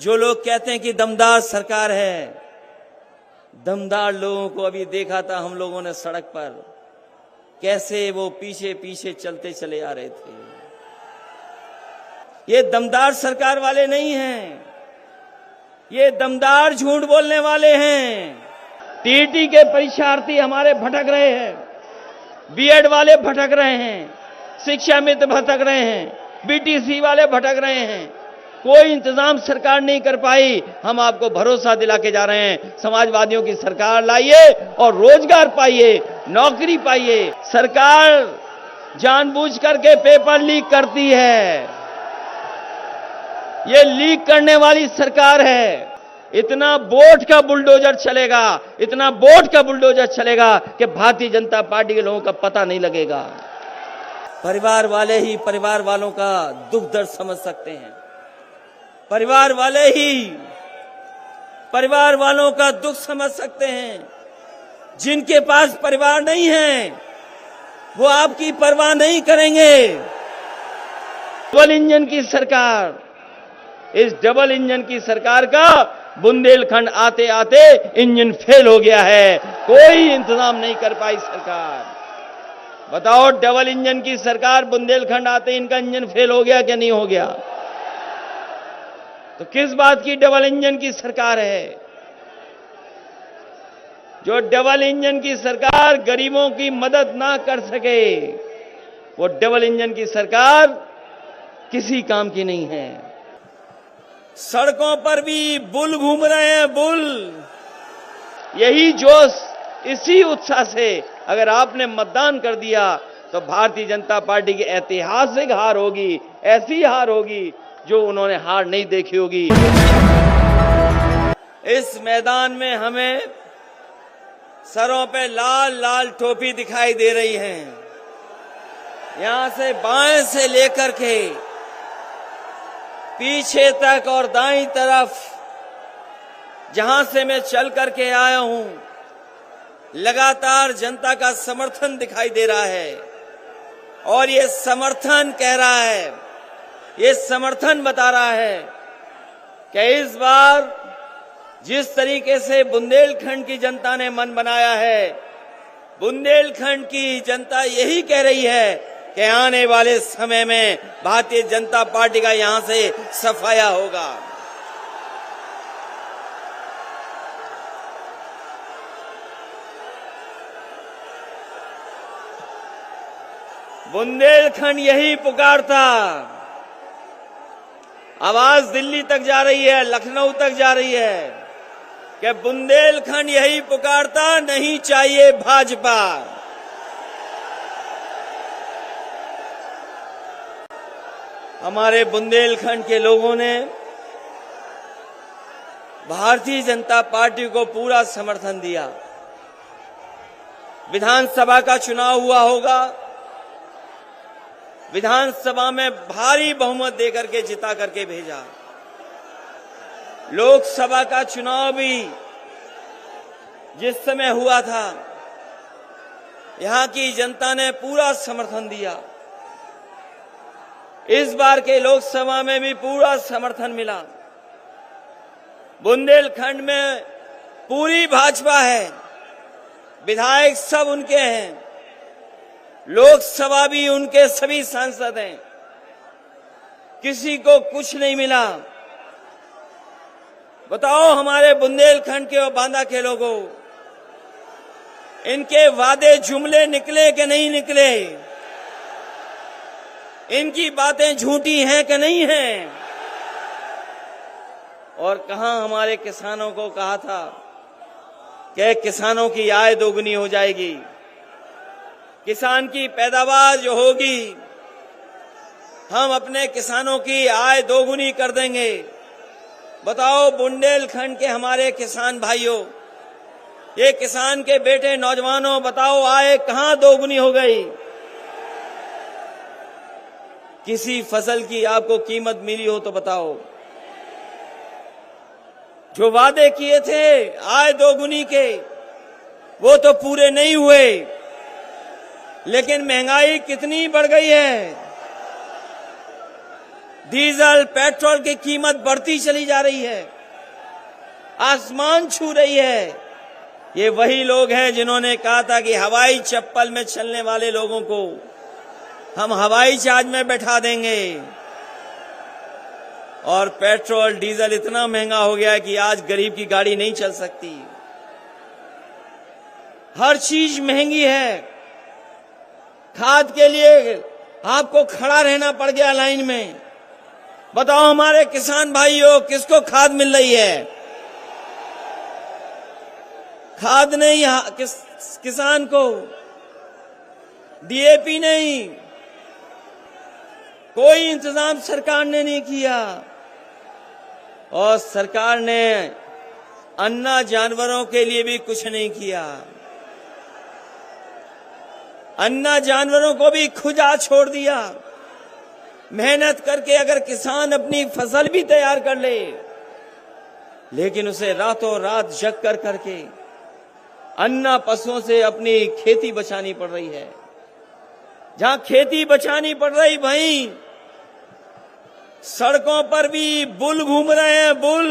जो लोग कहते हैं कि दमदार सरकार है, दमदार लोगों को अभी देखा था हम लोगों ने सड़क पर, कैसे वो पीछे पीछे चलते चले आ रहे थे। ये दमदार सरकार वाले नहीं हैं, ये दमदार झूठ बोलने वाले हैं। टीईटी के परीक्षार्थी हमारे भटक रहे हैं, बीएड वाले भटक रहे हैं, शिक्षा मित्र भटक रहे हैं, बीटीसी वाले भटक रहे हैं। कोई इंतजाम सरकार नहीं कर पाई। हम आपको भरोसा दिला के जा रहे हैं, समाजवादियों की सरकार लाइए और रोजगार पाइए, नौकरी पाइए। सरकार जानबूझ करके पेपर लीक करती है, ये लीक करने वाली सरकार है। इतना वोट का बुलडोजर चलेगा, इतना वोट का बुलडोजर चलेगा कि भारतीय जनता पार्टी के लोगों का पता नहीं लगेगा। परिवार वाले ही परिवार वालों का दुख दर्द समझ सकते हैं, परिवार वाले ही परिवार वालों का दुख समझ सकते हैं। जिनके पास परिवार नहीं है वो आपकी परवाह नहीं करेंगे। डबल इंजन की सरकार, इस डबल इंजन की सरकार का बुंदेलखंड आते आते इंजन फेल हो गया है, कोई इंतजाम नहीं कर पाई सरकार। बताओ, डबल इंजन की सरकार बुंदेलखंड आते इनका इंजन फेल हो गया क्या नहीं हो गया? तो किस बात की डबल इंजन की सरकार है? जो डबल इंजन की सरकार गरीबों की मदद ना कर सके, वो डबल इंजन की सरकार किसी काम की नहीं है। सड़कों पर भी बुल घूम रहे हैं, बुल। यही जोश, इसी उत्साह से अगर आपने मतदान कर दिया तो भारतीय जनता पार्टी की ऐतिहासिक हार होगी, ऐसी हार होगी जो उन्होंने हार नहीं देखी होगी। इस मैदान में हमें सरों पे लाल लाल टोपी दिखाई दे रही है। यहां से बाएं से लेकर के पीछे तक और दाईं तरफ जहां से मैं चल करके आया हूं, लगातार जनता का समर्थन दिखाई दे रहा है। और ये समर्थन कह रहा है, ये समर्थन बता रहा है कि इस बार जिस तरीके से बुंदेलखंड की जनता ने मन बनाया है, बुंदेलखंड की जनता यही कह रही है कि आने वाले समय में भारतीय जनता पार्टी का यहां से सफाया होगा। बुंदेलखंड यही पुकारता। आवाज दिल्ली तक जा रही है, लखनऊ तक जा रही है कि बुंदेलखंड यही पुकारता, नहीं चाहिए भाजपा। हमारे बुंदेलखंड के लोगों ने भारतीय जनता पार्टी को पूरा समर्थन दिया। विधानसभा का चुनाव हुआ होगा, विधानसभा में भारी बहुमत देकर के जिता करके भेजा। लोकसभा का चुनाव भी जिस समय हुआ था, यहां की जनता ने पूरा समर्थन दिया। इस बार के लोकसभा में भी पूरा समर्थन मिला। बुंदेलखंड में पूरी भाजपा है, विधायक सब उनके हैं, लोकसभा भी उनके सभी सांसद हैं, किसी को कुछ नहीं मिला। बताओ हमारे बुंदेलखंड के और बांदा के लोगों, इनके वादे जुमले निकले कि नहीं निकले? इनकी बातें झूठी हैं कि नहीं हैं? और कहां हमारे किसानों को कहा था कि किसानों की आय दोगुनी हो जाएगी, किसान की पैदावार जो होगी हम अपने किसानों की आय दोगुनी कर देंगे। बताओ बुंदेलखंड के हमारे किसान भाइयों, ये किसान के बेटे नौजवानों, बताओ आय कहां दोगुनी हो गई? किसी फसल की आपको कीमत मिली हो तो बताओ। जो वादे किए थे आय दोगुनी के, वो तो पूरे नहीं हुए। लेकिन महंगाई कितनी बढ़ गई है, डीजल पेट्रोल की कीमत बढ़ती चली जा रही है, आसमान छू रही है। ये वही लोग हैं जिन्होंने कहा था कि हवाई चप्पल में चलने वाले लोगों को हम हवाई जहाज में बैठा देंगे। और पेट्रोल डीजल इतना महंगा हो गया है कि आज गरीब की गाड़ी नहीं चल सकती। हर चीज महंगी है। खाद के लिए आपको खड़ा रहना पड़ गया लाइन में। बताओ हमारे किसान भाइयों, किसको खाद मिल रही है? खाद नहीं किसान को, डीएपी नहीं, कोई इंतजाम सरकार ने नहीं किया। और सरकार ने अन्ना जानवरों के लिए भी कुछ नहीं किया। अन्ना जानवरों को भी खुदा छोड़ दिया। मेहनत करके अगर किसान अपनी फसल भी तैयार कर ले, लेकिन उसे रातों रात जग कर करके अन्ना पशुओं से अपनी खेती बचानी पड़ रही है। जहां खेती बचानी पड़ रही, वहीं सड़कों पर भी बुल घूम रहे हैं, बुल।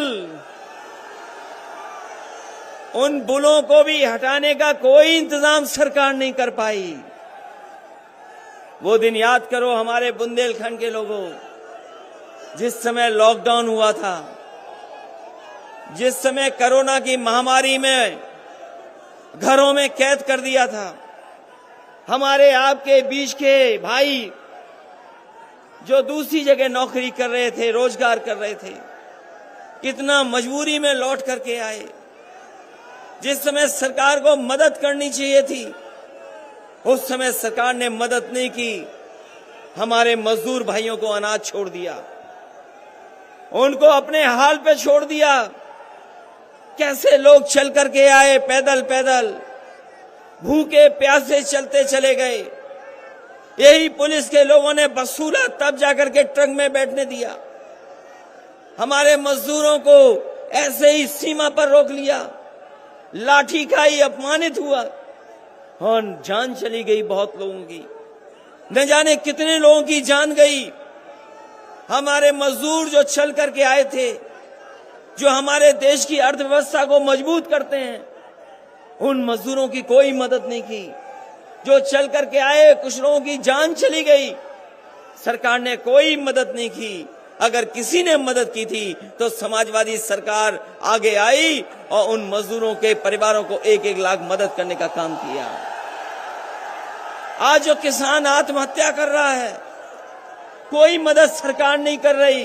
उन बुलों को भी हटाने का कोई इंतजाम सरकार नहीं कर पाई। वो दिन याद करो हमारे बुंदेलखंड के लोगों, जिस समय लॉकडाउन हुआ था, जिस समय कोरोना की महामारी में घरों में कैद कर दिया था। हमारे आपके बीच के भाई जो दूसरी जगह नौकरी कर रहे थे, रोजगार कर रहे थे, कितना मजबूरी में लौट करके आए। जिस समय सरकार को मदद करनी चाहिए थी, उस समय सरकार ने मदद नहीं की। हमारे मजदूर भाइयों को अनाज छोड़ दिया, उनको अपने हाल पे छोड़ दिया। कैसे लोग चल करके आए, पैदल पैदल, भूखे प्यासे चलते चले गए। यही पुलिस के लोगों ने वसूला, तब जाकर के ट्रक में बैठने दिया। हमारे मजदूरों को ऐसे ही सीमा पर रोक लिया, लाठी खाई, अपमानित हुआ और जान चली गई बहुत लोगों की। न जाने कितने लोगों की जान गई। हमारे मजदूर जो चल करके आए थे, जो हमारे देश की अर्थव्यवस्था को मजबूत करते हैं, उन मजदूरों की कोई मदद नहीं की। जो चल करके आए, कुछ लोगों की जान चली गई, सरकार ने कोई मदद नहीं की। अगर किसी ने मदद की थी तो समाजवादी सरकार आगे आई और उन मजदूरों के परिवारों को 1-1 लाख मदद करने का काम किया। आज जो किसान आत्महत्या कर रहा है, कोई मदद सरकार नहीं कर रही।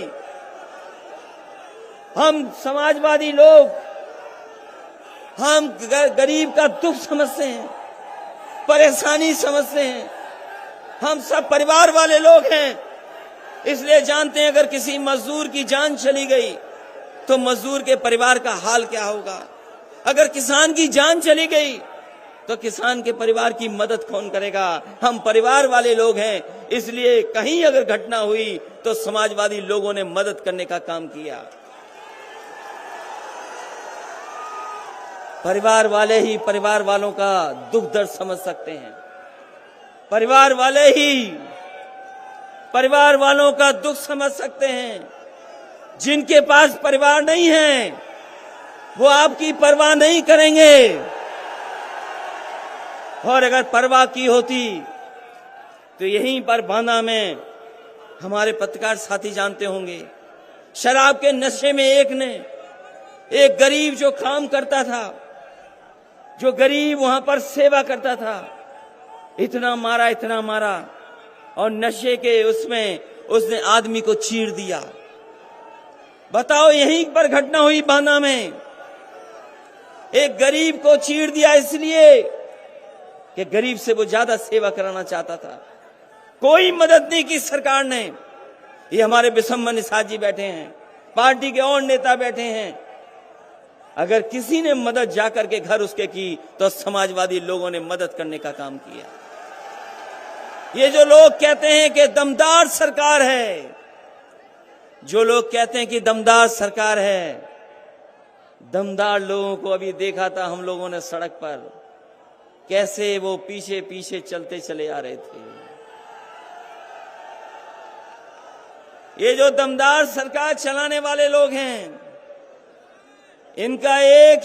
हम समाजवादी लोग, हम गरीब का दुख समझते हैं, परेशानी समझते हैं। हम सब परिवार वाले लोग हैं, इसलिए जानते हैं अगर किसी मजदूर की जान चली गई तो मजदूर के परिवार का हाल क्या होगा। अगर किसान की जान चली गई तो किसान के परिवार की मदद कौन करेगा। हम परिवार वाले लोग हैं, इसलिए कहीं अगर घटना हुई तो समाजवादी लोगों ने मदद करने का काम किया। परिवार वाले ही परिवार वालों का दुख दर्द समझ सकते हैं। परिवार वाले ही परिवार वालों का दुख समझ सकते हैं। जिनके पास परिवार नहीं है, वो आपकी परवाह नहीं करेंगे। और अगर परवाह की होती तो यहीं पर बांदा में हमारे पत्रकार साथी जानते होंगे, शराब के नशे में एक गरीब जो काम करता था, जो गरीब वहां पर सेवा करता था, इतना मारा और नशे के उसमें उसने आदमी को चीर दिया। बताओ, यहीं पर घटना हुई बांदा में। एक गरीब को चीर दिया इसलिए कि गरीब से वो ज्यादा सेवा कराना चाहता था। कोई मदद नहीं की सरकार ने। ये हमारे बिशम्बर निषाद जी बैठे हैं, पार्टी के और नेता बैठे हैं। अगर किसी ने मदद जाकर के घर उसके की तो समाजवादी लोगों ने मदद करने का काम किया। ये जो लोग कहते हैं कि दमदार सरकार है, जो लोग कहते हैं कि दमदार सरकार है, दमदार लोगों को अभी देखा था हम लोगों ने सड़क पर, कैसे वो पीछे पीछे चलते चले आ रहे थे। ये जो दमदार सरकार चलाने वाले लोग हैं, इनका एक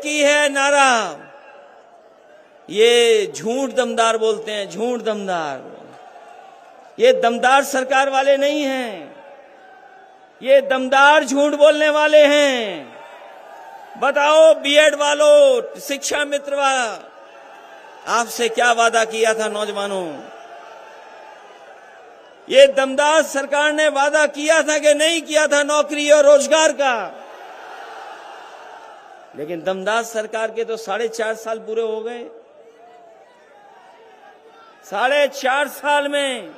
ही है नारा, ये झूठ दमदार बोलते हैं, झूठ दमदार। ये दमदार सरकार वाले नहीं हैं, ये दमदार झूठ बोलने वाले हैं। बताओ बीएड वालों, शिक्षा मित्र वाला, आपसे क्या वादा किया था नौजवानों? ये दमदार सरकार ने वादा किया था कि नहीं किया था नौकरी और रोजगार का? लेकिन दमदार सरकार के तो 4.5 साल पूरे हो गए। 4.5 साल में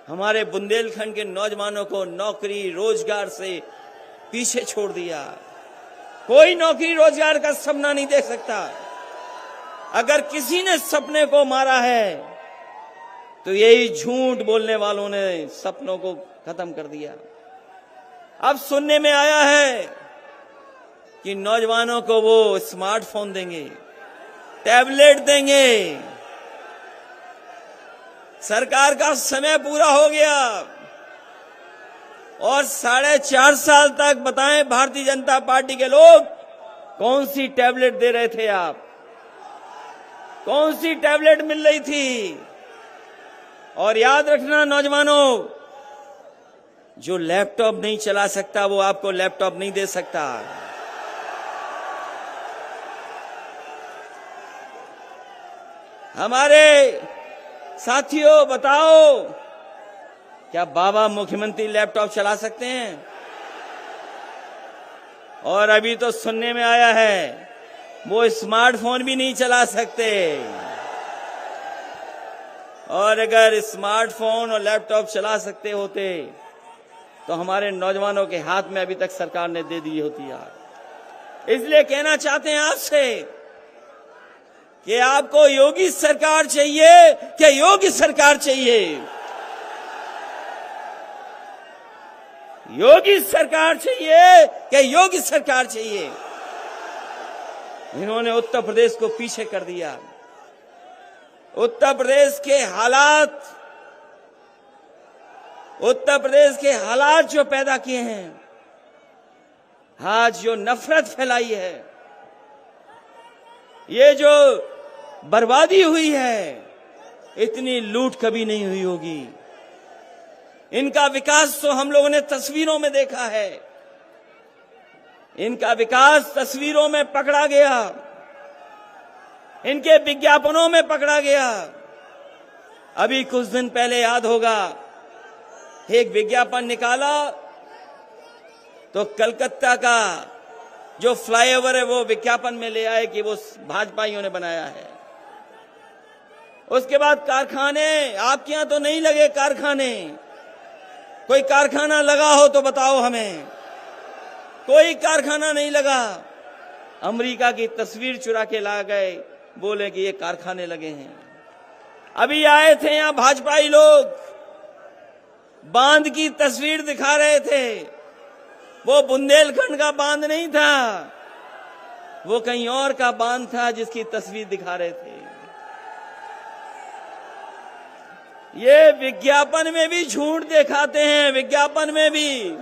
हमारे बुंदेलखंड के नौजवानों को नौकरी रोजगार से पीछे छोड़ दिया। कोई नौकरी रोजगार का सपना नहीं देख सकता। अगर किसी ने सपने को मारा है तो यही झूठ बोलने वालों ने सपनों को खत्म कर दिया। अब सुनने में आया है कि नौजवानों को वो स्मार्टफोन देंगे, टैबलेट देंगे। सरकार का समय पूरा हो गया और 4.5 साल तक बताएं भारतीय जनता पार्टी के लोग कौन सी टैबलेट दे रहे थे आप? कौन सी टैबलेट मिल रही थी? और याद रखना नौजवानों, जो लैपटॉप नहीं चला सकता वो आपको लैपटॉप नहीं दे सकता। हमारे साथियों बताओ, क्या बाबा मुख्यमंत्री लैपटॉप चला सकते हैं? और अभी तो सुनने में आया है वो स्मार्टफोन भी नहीं चला सकते। और अगर स्मार्टफोन और लैपटॉप चला सकते होते तो हमारे नौजवानों के हाथ में अभी तक सरकार ने दे दी होती यार। इसलिए कहना चाहते हैं आपसे कि आपको योगी सरकार चाहिए कि योगी सरकार चाहिए? योगी सरकार चाहिए कि योगी सरकार चाहिए? इन्होंने उत्तर प्रदेश को पीछे कर दिया। उत्तर प्रदेश के हालात जो पैदा किए हैं, आज जो नफरत फैलाई है, ये जो बर्बादी हुई है, इतनी लूट कभी नहीं हुई होगी। इनका विकास तो हम लोगों ने तस्वीरों में देखा है। इनका विकास तस्वीरों में पकड़ा गया, इनके विज्ञापनों में पकड़ा गया। अभी कुछ दिन पहले याद होगा, एक विज्ञापन निकाला तो कलकत्ता का जो फ्लाईओवर है वो विज्ञापन में ले आए कि वो भाजपाइयों ने बनाया है। उसके बाद कारखाने, आपके यहां तो नहीं लगे कारखाने, कोई कारखाना लगा हो तो बताओ हमें। कोई कारखाना नहीं लगा। अमेरिका की तस्वीर चुरा के ला गए, बोले कि ये कारखाने लगे हैं। अभी आए थे यहां भाजपाई लोग, बांध की तस्वीर दिखा रहे थे। वो बुंदेलखंड का बांध नहीं था, वो कहीं और का बांध था जिसकी तस्वीर दिखा रहे थे। ये विज्ञापन में भी झूठ दिखाते हैं। विज्ञापन में भी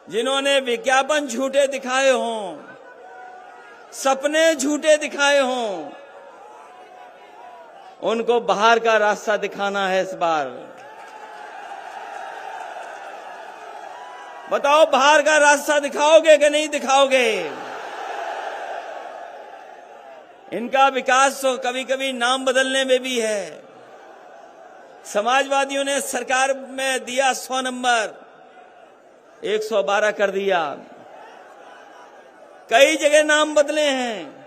जिन्होंने विज्ञापन झूठे दिखाए हों, सपने झूठे दिखाए हों, उनको बाहर का रास्ता दिखाना है इस बार। बताओ बाहर का रास्ता दिखाओगे कि नहीं दिखाओगे? इनका विकास तो कभी कभी नाम बदलने में भी है। समाजवादियों ने सरकार में दिया 100 नंबर, 112 कर दिया। कई जगह नाम बदले हैं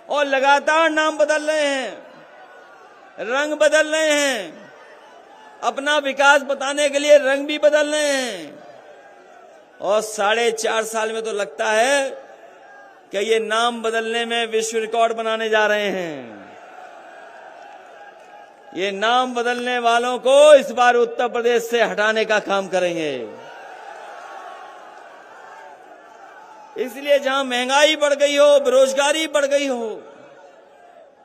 और लगातार नाम बदल रहे हैं, रंग बदल रहे हैं। अपना विकास बताने के लिए रंग भी बदल रहे हैं। और 4.5 साल में तो लगता है कि ये नाम बदलने में विश्व रिकॉर्ड बनाने जा रहे हैं। ये नाम बदलने वालों को इस बार उत्तर प्रदेश से हटाने का काम करेंगे। इसलिए जहां महंगाई बढ़ गई हो, बेरोजगारी बढ़ गई हो,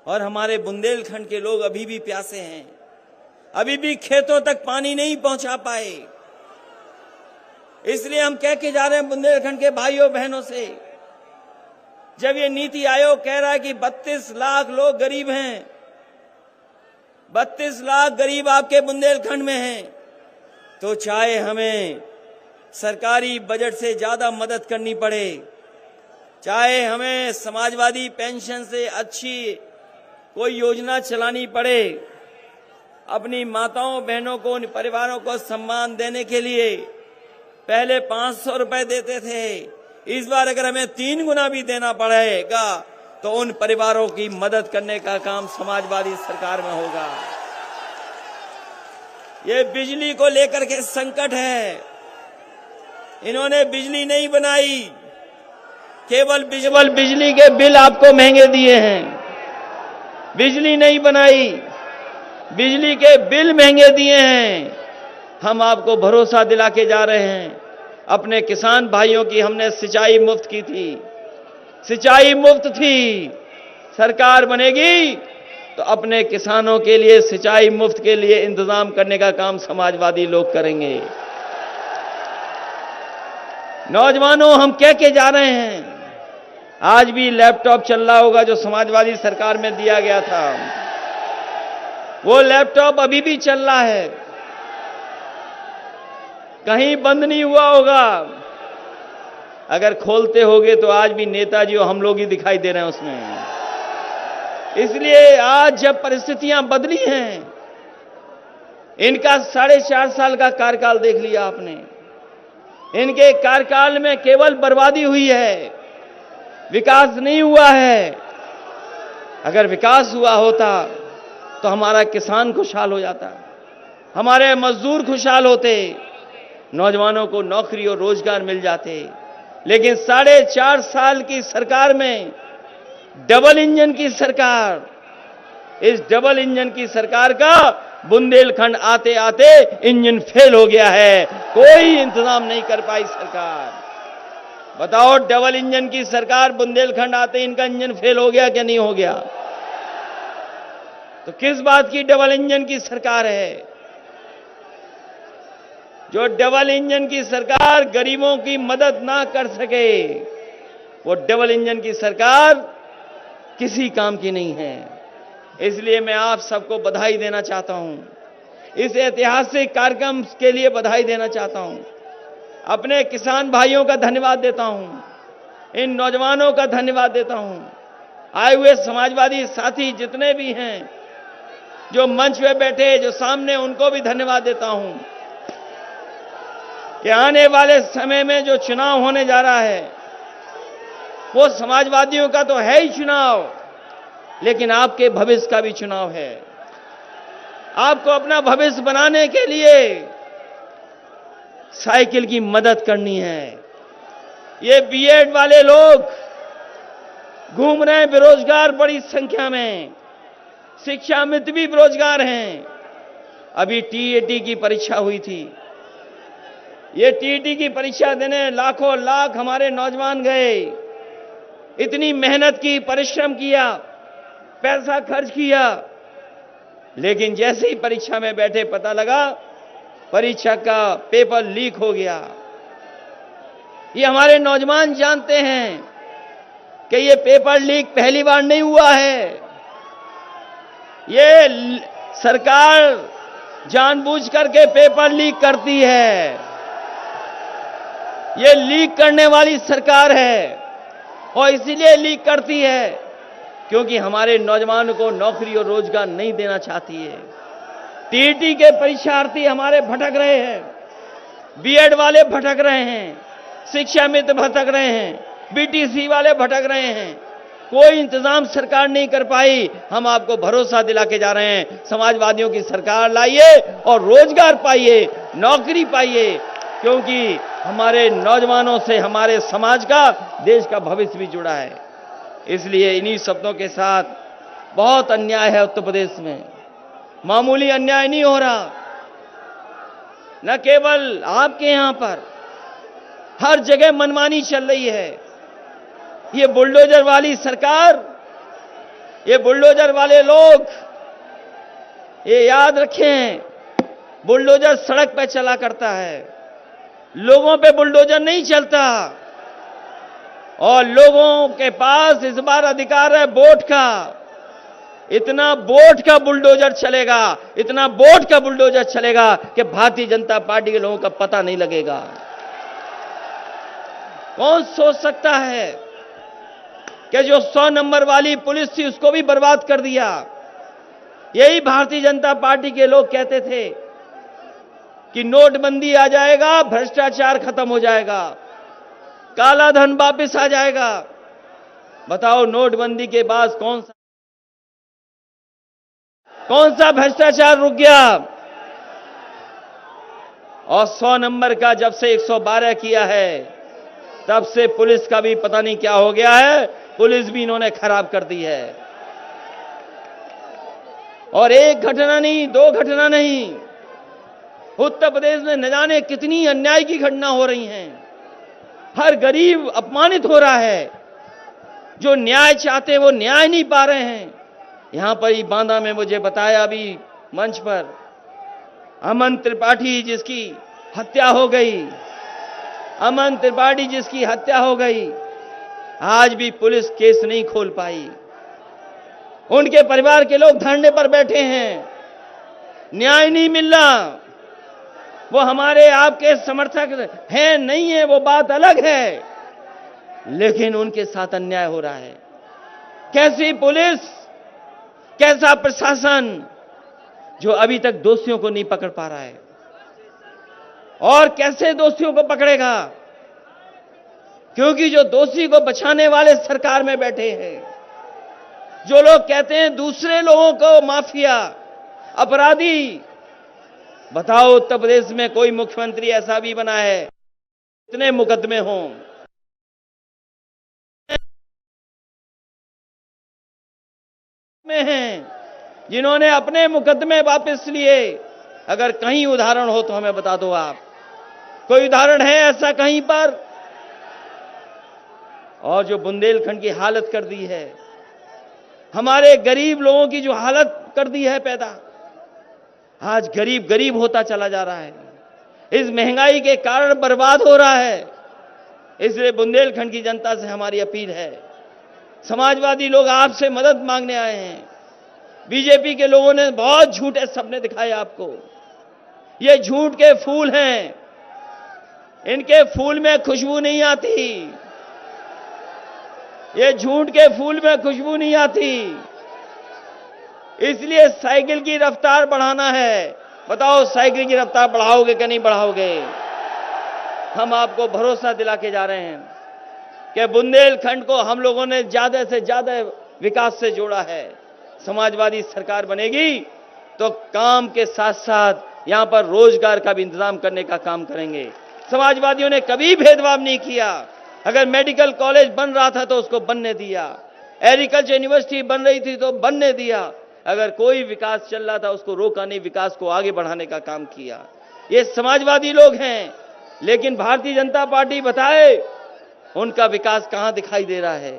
और हमारे बुंदेलखंड के लोग अभी भी प्यासे हैं, अभी भी खेतों तक पानी नहीं पहुंचा पाए। इसलिए हम कह के जा रहे हैं बुंदेलखंड के भाइयों बहनों से, जब ये नीति आयोग कह रहा है कि 32 लाख लोग गरीब हैं, 32 लाख गरीब आपके बुंदेलखंड में हैं, तो चाहे हमें सरकारी बजट से ज्यादा मदद करनी पड़े, चाहे हमें समाजवादी पेंशन से अच्छी कोई योजना चलानी पड़े, अपनी माताओं बहनों को, उन परिवारों को सम्मान देने के लिए पहले 500 रुपए देते थे, इस बार अगर हमें 3 गुना भी देना पड़ेगा तो उन परिवारों की मदद करने का काम समाजवादी सरकार में होगा। ये बिजली को लेकर के संकट है, इन्होंने बिजली नहीं बनाई, केवल बिजली के बिल आपको महंगे दिए हैं, बिजली नहीं बनाई, बिजली के बिल महंगे दिए हैं। हम आपको भरोसा दिला के जा रहे हैं, अपने किसान भाइयों की हमने सिंचाई मुफ्त की थी, सिंचाई मुफ्त थी। सरकार बनेगी तो अपने किसानों के लिए सिंचाई मुफ्त के लिए इंतजाम करने का काम समाजवादी लोग करेंगे। नौजवानों, हम कह के जा रहे हैं, आज भी लैपटॉप चल रहा होगा जो समाजवादी सरकार में दिया गया था, वो लैपटॉप अभी भी चल रहा है, कहीं बंद नहीं हुआ होगा। अगर खोलते होगे तो आज भी नेताजी और हम लोग ही दिखाई दे रहे हैं उसमें। इसलिए आज जब परिस्थितियां बदली हैं, इनका 4.5 साल का कार्यकाल देख लिया आपने, इनके कार्यकाल में केवल बर्बादी हुई है, विकास नहीं हुआ है। अगर विकास हुआ होता तो हमारा किसान खुशहाल हो जाता, हमारे मजदूर खुशहाल होते, नौजवानों को नौकरी और रोजगार मिल जाते। लेकिन 4.5 साल की सरकार में डबल इंजन की सरकार, इस डबल इंजन की सरकार का बुंदेलखंड आते आते इंजन फेल हो गया है, कोई इंतजाम नहीं कर पाई सरकार। बताओ, डबल इंजन की सरकार बुंदेलखंड आते इनका इंजन फेल हो गया क्या नहीं हो गया? तो किस बात की डबल इंजन की सरकार है? जो डबल इंजन की सरकार गरीबों की मदद ना कर सके, वो डबल इंजन की सरकार किसी काम की नहीं है। इसलिए मैं आप सबको बधाई देना चाहता हूं, इस ऐतिहासिक कार्यक्रम के लिए बधाई देना चाहता हूं, अपने किसान भाइयों का धन्यवाद देता हूं, इन नौजवानों का धन्यवाद देता हूं, आए हुए समाजवादी साथी जितने भी हैं, जो मंच पे बैठे, जो सामने, उनको भी धन्यवाद देता हूं कि आने वाले समय में जो चुनाव होने जा रहा है वो समाजवादियों का तो है ही चुनाव, लेकिन आपके भविष्य का भी चुनाव है। आपको अपना भविष्य बनाने के लिए साइकिल की मदद करनी है। ये बीएड वाले लोग घूम रहे हैं बेरोजगार बड़ी संख्या में, शिक्षा मित्र भी बेरोजगार हैं। अभी टीईटी की परीक्षा हुई थी, ये टीईटी की परीक्षा देने लाखों लाख हमारे नौजवान गए, इतनी मेहनत की, परिश्रम किया, पैसा खर्च किया, लेकिन जैसे ही परीक्षा में बैठे पता लगा परीक्षा का पेपर लीक हो गया। ये हमारे नौजवान जानते हैं कि ये पेपर लीक पहली बार नहीं हुआ है, ये सरकार जानबूझ करके पेपर लीक करती है, ये लीक करने वाली सरकार है। और इसीलिए लीक करती है क्योंकि हमारे नौजवानों को नौकरी और रोजगार नहीं देना चाहती है। टीईटी के परीक्षार्थी हमारे भटक रहे हैं, बीएड वाले भटक रहे हैं, शिक्षा मित्र भटक रहे हैं, बीटीसी वाले भटक रहे हैं, कोई इंतजाम सरकार नहीं कर पाई। हम आपको भरोसा दिला के जा रहे हैं, समाजवादियों की सरकार लाइए और रोजगार पाइए, नौकरी पाइए, क्योंकि हमारे नौजवानों से हमारे समाज का, देश का भविष्य भी जुड़ा है। इसलिए इन्हीं शब्दों के साथ, बहुत अन्याय है उत्तर प्रदेश में, मामूली अन्याय नहीं हो रहा, न केवल आपके यहां पर, हर जगह मनमानी चल रही है। ये बुलडोजर वाली सरकार ये बुलडोजर वाले लोग ये याद रखें, बुलडोजर सड़क पे चला करता है, लोगों पे बुलडोजर नहीं चलता। और लोगों के पास इस बार अधिकार है वोट का। इतना वोट का बुलडोजर चलेगा, इतना वोट का बुलडोजर चलेगा कि भारतीय जनता पार्टी के लोगों का पता नहीं लगेगा। कौन सोच सकता है कि जो 100 नंबर वाली पुलिस थी उसको भी बर्बाद कर दिया। यही भारतीय जनता पार्टी के लोग कहते थे कि नोटबंदी आ जाएगा, भ्रष्टाचार खत्म हो जाएगा, काला धन वापस आ जाएगा। बताओ, नोटबंदी के बाद कौन सा भ्रष्टाचार रुक गया? और 100 नंबर का जब से 112 किया है, तब से पुलिस का भी पता नहीं क्या हो गया है। पुलिस भी इन्होंने खराब कर दी है। और एक घटना नहीं, दो घटना नहीं, उत्तर प्रदेश में न जाने कितनी अन्याय की घटना हो रही हैं। हर गरीब अपमानित हो रहा है। जो न्याय चाहते हैं वो न्याय नहीं पा रहे हैं। यहां पर ही बांदा में मुझे बताया अभी मंच पर, अमन त्रिपाठी जिसकी हत्या हो गई, अमन त्रिपाठी जिसकी हत्या हो गई, आज भी पुलिस केस नहीं खोल पाई। उनके परिवार के लोग धरने पर बैठे हैं, न्याय नहीं मिल रहा। वो हमारे आपके समर्थक हैं नहीं है, वो बात अलग है, लेकिन उनके साथ अन्याय हो रहा है। कैसी पुलिस, कैसा प्रशासन जो अभी तक दोषियों को नहीं पकड़ पा रहा है, और कैसे दोषियों को पकड़ेगा? क्योंकि जो दोषी को बचाने वाले सरकार में बैठे हैं। जो लोग कहते हैं दूसरे लोगों को माफिया, अपराधी। बताओ, उत्तर प्रदेश में कोई मुख्यमंत्री ऐसा भी बना है इतने मुकदमे हों? में हैं जिन्होंने अपने मुकदमे वापस लिए। अगर कहीं उदाहरण हो तो हमें बता दो आप, कोई उदाहरण है ऐसा कहीं पर? और जो बुंदेलखंड की हालत कर दी है, हमारे गरीब लोगों की जो हालत कर दी है पैदा, आज गरीब गरीब होता चला जा रहा है, इस महंगाई के कारण बर्बाद हो रहा है। इसलिए बुंदेलखंड की जनता से हमारी अपील है, समाजवादी लोग आपसे मदद मांगने आए हैं। बीजेपी के लोगों ने बहुत झूठे सपने दिखाए आपको, ये झूठ के फूल हैं, इनके फूल में खुशबू नहीं आती, ये झूठ के फूल में खुशबू नहीं आती। इसलिए साइकिल की रफ्तार बढ़ाना है। बताओ, साइकिल की रफ्तार बढ़ाओगे कि नहीं बढ़ाओगे? हम आपको भरोसा दिला के जा रहे हैं कि बुंदेलखंड को हम लोगों ने ज्यादा से ज्यादा विकास से जोड़ा है। समाजवादी सरकार बनेगी तो काम के साथ साथ यहां पर रोजगार का भी इंतजाम करने का काम करेंगे। समाजवादियों ने कभी भेदभाव नहीं किया। अगर मेडिकल कॉलेज बन रहा था तो उसको बनने दिया, एग्रीकल्चर यूनिवर्सिटी बन रही थी तो बनने दिया। अगर कोई विकास चल रहा था उसको रोका नहीं, विकास को आगे बढ़ाने का काम किया। ये समाजवादी लोग हैं। लेकिन भारतीय जनता पार्टी बताए उनका विकास कहां दिखाई दे रहा है?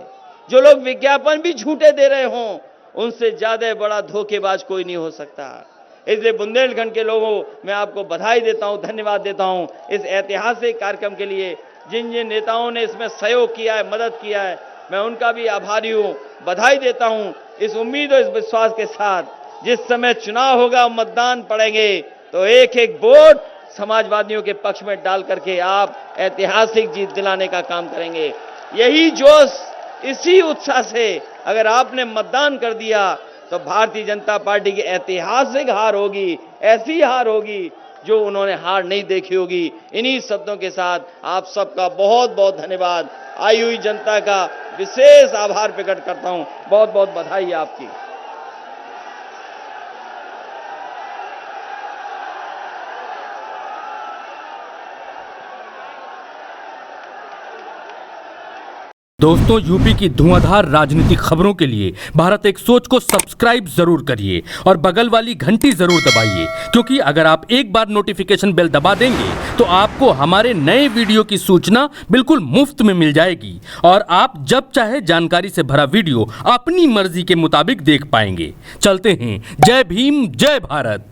जो लोग विज्ञापन भी झूठे दे रहे हों, उनसे ज्यादा बड़ा धोखेबाज कोई नहीं हो सकता। इसलिए बुंदेलखंड के लोगों मैं आपको बधाई देता हूं, धन्यवाद देता हूं इस ऐतिहासिक कार्यक्रम के लिए। जिन जिन नेताओं ने इसमें सहयोग किया है, मदद किया है, मैं उनका भी आभारी हूं, बधाई देता हूं। इस उम्मीद और इस विश्वास के साथ जिस समय चुनाव होगा, मतदान पड़ेंगे, तो एक एक वोट समाजवादियों के पक्ष में डाल करके आप ऐतिहासिक जीत दिलाने का काम करेंगे। यही जोश, इसी उत्साह से अगर आपने मतदान कर दिया तो भारतीय जनता पार्टी की ऐतिहासिक हार होगी, ऐसी हार होगी जो उन्होंने हार नहीं देखी होगी। इन्हीं शब्दों के साथ आप सबका बहुत बहुत धन्यवाद, आई हुई जनता का विशेष आभार प्रकट करता हूं। बहुत बहुत बधाई आपकी। दोस्तों, यूपी की धुआंधार राजनीतिक खबरों के लिए भारत एक सोच को सब्सक्राइब जरूर करिए और बगल वाली घंटी जरूर दबाइए, क्योंकि अगर आप एक बार नोटिफिकेशन बेल दबा देंगे तो आपको हमारे नए वीडियो की सूचना बिल्कुल मुफ्त में मिल जाएगी और आप जब चाहे जानकारी से भरा वीडियो अपनी मर्जी के मुताबिक देख पाएंगे। चलते हैं। जय भीम, जय भारत।